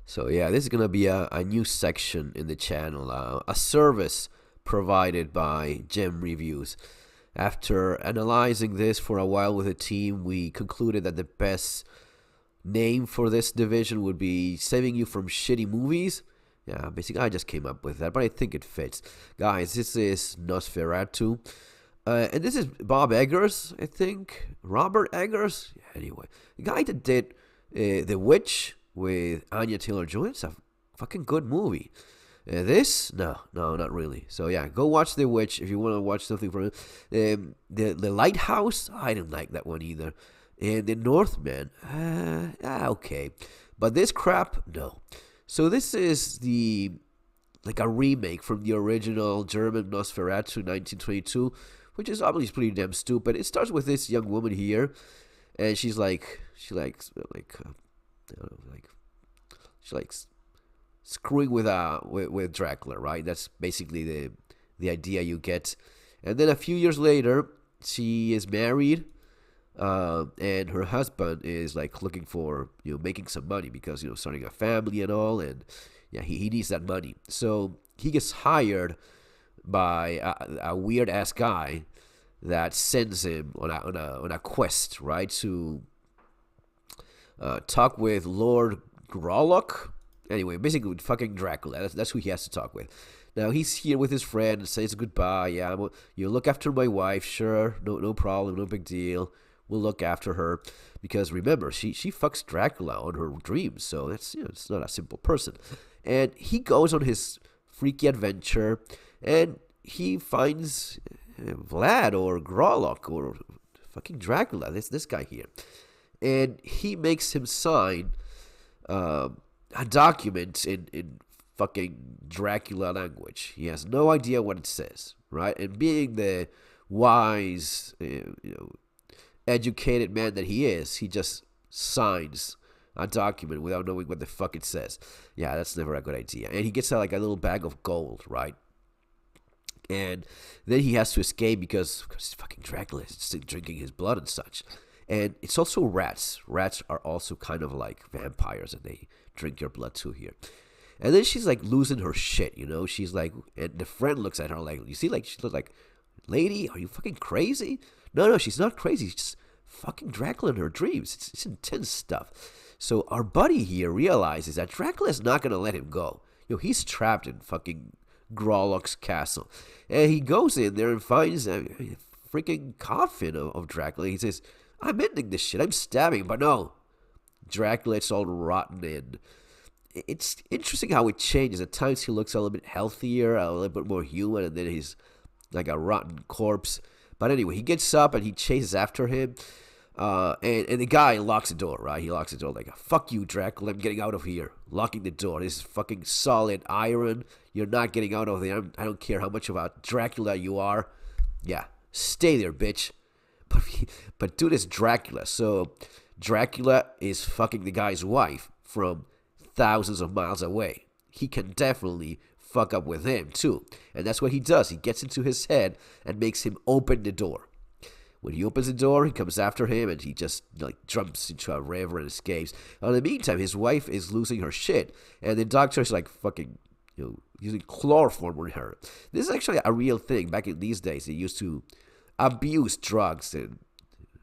So yeah, this is gonna be a new section in the channel, a service provided by Gem Reviews. After analyzing this for a while with a team, we concluded that the best name for this division would be saving you from shitty movies. Yeah, basically I just came up with that, but I think it fits. Guys, this is Nosferatu. And this is Bob Eggers, I think. Robert Eggers? Yeah, anyway, the guy that did The Witch with Anya Taylor-Joy. It's a fucking good movie. This? No, not really. So yeah, go watch The Witch if you want to watch something from the Lighthouse. I didn't like that one either. And The Northman. Okay. But this crap, no. So this is like a remake from the original German Nosferatu 1922, which is obviously pretty damn stupid. It starts with this young woman here, and she likes screwing with Dracula, right? That's basically the idea you get. And then a few years later, she is married, and her husband is like looking for making some money because starting a family and all, and yeah, he needs that money. So he gets hired by a weird ass guy that sends him on a quest, right, to talk with Lord Grolok. Anyway, basically fucking Dracula. That's who he has to talk with. Now he's here with his friend and says goodbye. Yeah, you look after my wife, sure, no problem, no big deal. We'll look after her because remember she fucks Dracula on her dreams, so that's it's not a simple person. And he goes on his freaky adventure, and he finds Vlad or Grolok or fucking Dracula. This guy here, and he makes him sign a document in fucking Dracula language. He has no idea what it says, right? And being the wise, educated man that he is, he just signs a document without knowing what the fuck it says. Yeah, that's never a good idea. And he gets like a little bag of gold, right? And then he has to escape because fucking Dracula is still drinking his blood and such. And it's also rats. Rats are also kind of like vampires, and they drink your blood too here. And then she's like losing her shit, She's like, and the friend looks at her like, you see, like she looks like, lady, are you fucking crazy? No, she's not crazy. She's just fucking Dracula in her dreams. It's intense stuff. So our buddy here realizes that Dracula is not gonna let him go. He's trapped in fucking Grolok's castle, and he goes in there and finds a freaking coffin of Dracula. He says, I'm ending this shit. I'm stabbing, but no. Dracula, it's all rotten in. It's interesting how it changes. At times he looks a little bit healthier, a little bit more human, and then he's like a rotten corpse. But anyway, he gets up and he chases after him. And the guy locks the door, right? He locks the door like, fuck you, Dracula, I'm getting out of here. Locking the door. This is fucking solid iron. You're not getting out of there. I don't care how much of a Dracula you are. Yeah, stay there, bitch. But dude is Dracula. So Dracula is fucking the guy's wife from thousands of miles away. He can definitely fuck up with him too. And that's what he does. He gets into his head and makes him open the door. When he opens the door, he comes after him and he just like jumps into a river and escapes. In the meantime, his wife is losing her shit, and the doctor's like fucking using chloroform on her. This is actually a real thing. Back in these days, they used to abuse drugs in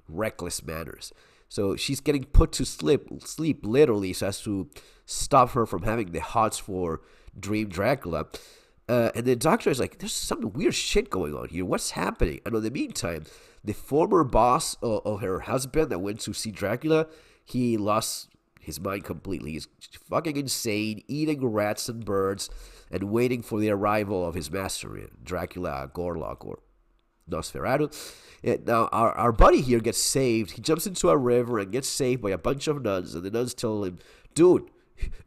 reckless manners. So she's getting put to sleep literally so as to stop her from having the hots for Dream Dracula. And the doctor is like, there's some weird shit going on here. What's happening? And in the meantime, the former boss of her husband that went to see Dracula, he lost his mind completely. He's fucking insane, eating rats and birds, and waiting for the arrival of his master, Dracula Gorlok or Nosferatu. And now our buddy here gets saved. He jumps into a river and gets saved by a bunch of nuns, and the nuns tell him, dude,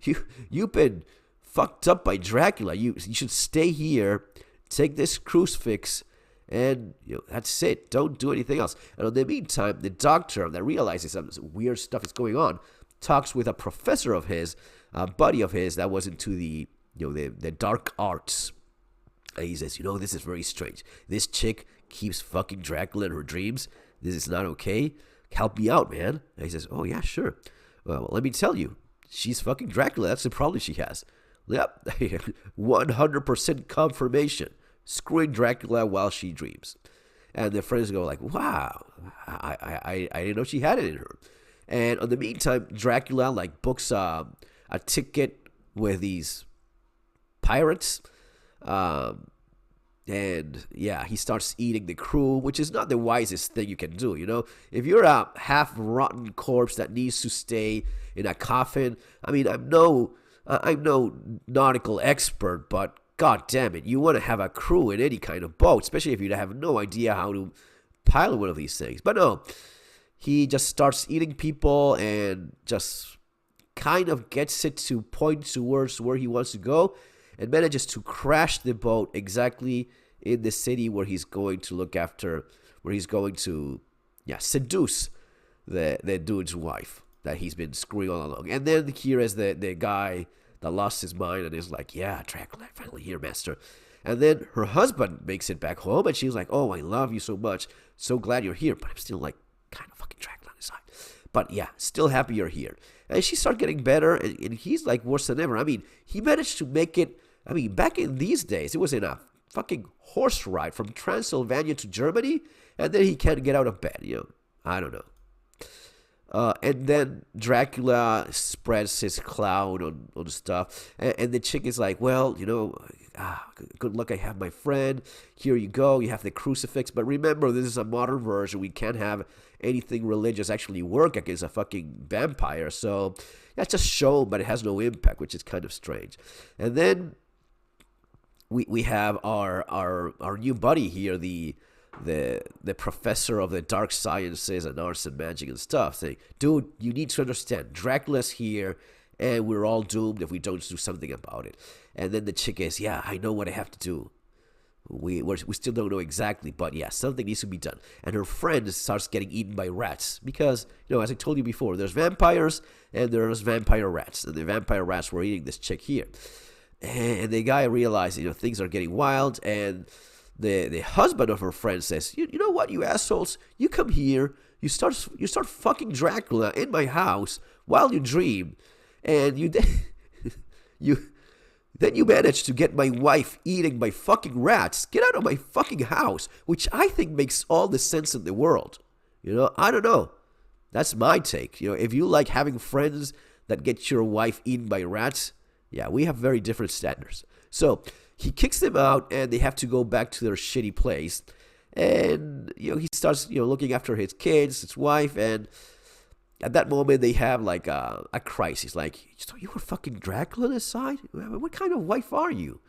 you've been fucked up by Dracula. You should stay here, take this crucifix, and that's it. Don't do anything else. And in the meantime, the doctor that realizes some weird stuff is going on talks with a professor of his, a buddy of his that was into the dark arts. And he says, this is very strange. This chick keeps fucking Dracula in her dreams. This is not okay. Help me out, man. And he says, oh yeah, sure. Well, let me tell you. she's fucking Dracula. That's the problem she has. Yep, 100% confirmation. Screwing Dracula while she dreams. And the friends go like, wow, I didn't know she had it in her. And in the meantime, Dracula like books a ticket with these pirates. And yeah, he starts eating the crew, which is not the wisest thing you can do, you know? If you're a half-rotten corpse that needs to stay in a coffin, I mean, I'm no nautical expert, but god damn it, you want to have a crew in any kind of boat, especially if you have no idea how to pilot one of these things. But no, he just starts eating people and just kind of gets it to point towards where he wants to go, and manages to crash the boat exactly in the city where he's going to look after, where he's going to, seduce the dude's wife that he's been screwing all along. And then here is the guy that lost his mind and is like, yeah, Dracula, finally here, master. And then her husband makes it back home, and she's like, oh, I love you so much, so glad you're here, but I'm still like kind of fucking Dracula on the side. But yeah, still happy you're here. And she starts getting better, and he's like worse than ever. I mean, he managed to make it. I mean, back in these days, it was in a fucking horse ride from Transylvania to Germany, and then he can't get out of bed, you know. I don't know. And then Dracula spreads his cloud on stuff, and the chick is like, well, you know, good luck, I have my friend. Here you go, you have the crucifix. But remember, this is a modern version. We can't have anything religious actually work against a fucking vampire. So that's just shown, but it has no impact, which is kind of strange. And then we have our new buddy here, the professor of the dark sciences and arts and magic and stuff, saying, dude, you need to understand, Dracula's here, and we're all doomed if we don't do something about it. And then the chick is, yeah, I know what I have to do. We still don't know exactly, but yeah, something needs to be done. And her friend starts getting eaten by rats because, you know, as I told you before, there's vampires and there's vampire rats, and the vampire rats were eating this chick here. And the guy realizes, you know, things are getting wild, and the husband of her friend says, you know what, you assholes, you come here, you start fucking Dracula in my house while you dream, and then you manage to get my wife eating by fucking rats. Get out of my fucking house, which I think makes all the sense in the world. You know, I don't know. That's my take. You know, if you like having friends that get your wife eaten by rats, yeah, we have very different standards. So he kicks them out, and they have to go back to their shitty place. And, you know, he starts, you know, looking after his kids, his wife, and at that moment they have like a crisis. Like, so you were fucking Dracula on the side? What kind of wife are you?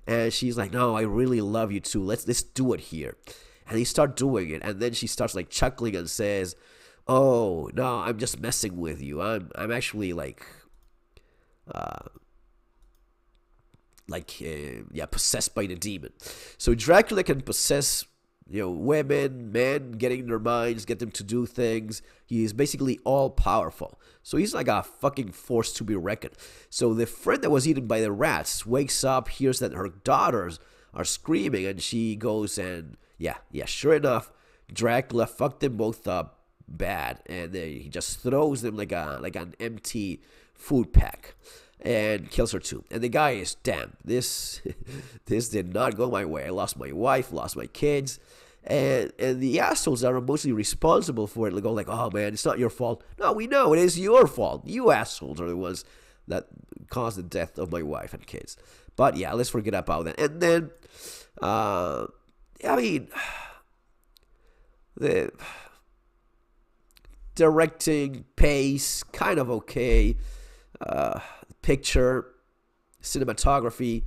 And she's like, no, I really love you too. Let's do it here. And they start doing it, and then she starts like chuckling and says, oh no, I'm just messing with you. I'm actually like possessed by the demon. So Dracula can possess, you know, women, men, getting their minds, get them to do things. He is basically all powerful. So he's like a fucking force to be reckoned. So the friend that was eaten by the rats wakes up, hears that her daughters are screaming, and she goes and sure enough, Dracula fucked them both up bad, and he just throws them like an empty food pack and kills her too. And the guy is, damn, this did not go my way. I lost my wife, lost my kids. And the assholes that are mostly responsible for it go like, oh man, it's not your fault. No, we know it is your fault. You assholes are the ones that caused the death of my wife and kids. But yeah, let's forget about that. And then, I mean, the directing, pace, kind of okay. Picture, cinematography,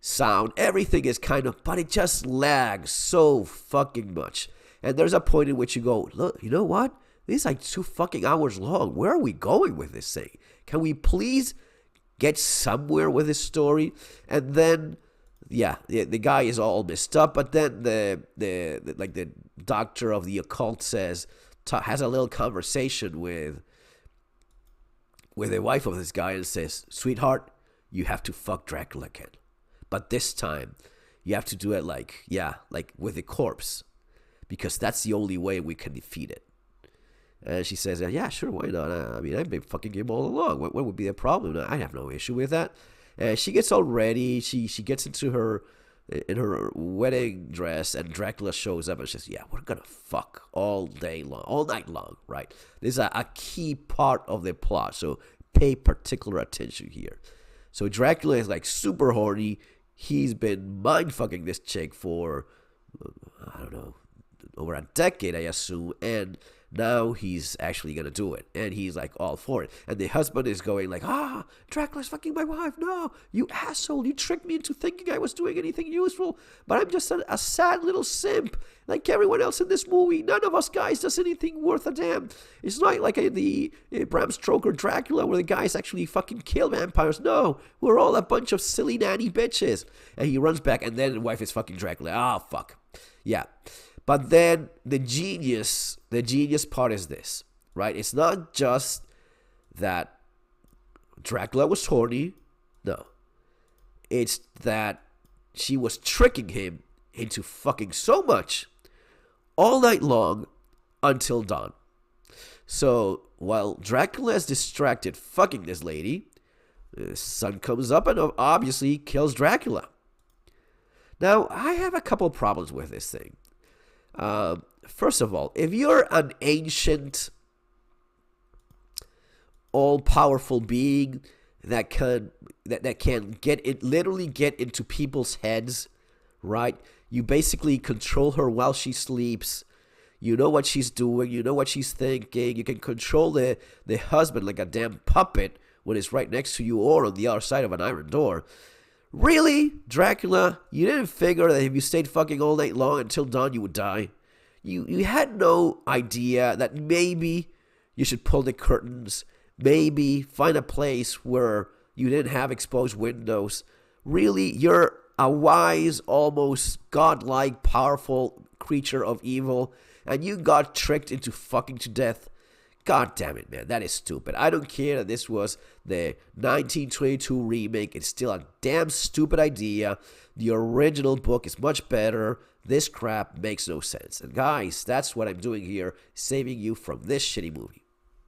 sound, everything is kind of, but it just lags so fucking much. And there's a point in which you go, look, you know what? This is like 2 fucking hours long. Where are we going with this thing? Can we please get somewhere with this story? And then, yeah, the guy is all messed up, but then the doctor of the occult has a little conversation with the wife of this guy and says, sweetheart, you have to fuck Dracula again. But this time, you have to do it like with a corpse. Because that's the only way we can defeat it. And she says, yeah, sure, why not? I mean, I've been fucking him all along. What would be the problem? I have no issue with that. And she gets all ready. She gets into her wedding dress, and Dracula shows up and says, yeah, we're gonna fuck all day long, all night long, right? This is a key part of the plot, so pay particular attention here. So Dracula is like super horny. He's been mind fucking this chick for, I don't know, over a decade, I assume, and now he's actually gonna do it, and he's like all for it. And the husband is going like, Dracula's fucking my wife. No, you asshole! You tricked me into thinking I was doing anything useful, but I'm just a sad little simp, like everyone else in this movie. None of us guys does anything worth a damn. It's not like the Bram Stoker Dracula, where the guys actually fucking kill vampires. No, we're all a bunch of silly nanny bitches. And he runs back, and then the wife is fucking Dracula. Fuck, yeah. But then the genius part is this, right? It's not just that Dracula was horny. No. It's that she was tricking him into fucking so much all night long until dawn. So while Dracula is distracted fucking this lady, the sun comes up and obviously kills Dracula. Now, I have a couple problems with this thing. First of all, if you're an ancient, all-powerful being that can literally get into people's heads, right? You basically control her while she sleeps. You know what she's doing. You know what she's thinking. You can control the husband like a damn puppet when it's right next to you or on the other side of an iron door. Really, Dracula, you didn't figure that if you stayed fucking all night long until dawn, you would die? You had no idea that maybe you should pull the curtains, maybe find a place where you didn't have exposed windows. Really, you're a wise, almost godlike, powerful creature of evil, and you got tricked into fucking to death. God damn it, man. That is stupid. I don't care that this was the 1922 remake. It's still a damn stupid idea. The original book is much better. This crap makes no sense. And guys, that's what I'm doing here, saving you from this shitty movie.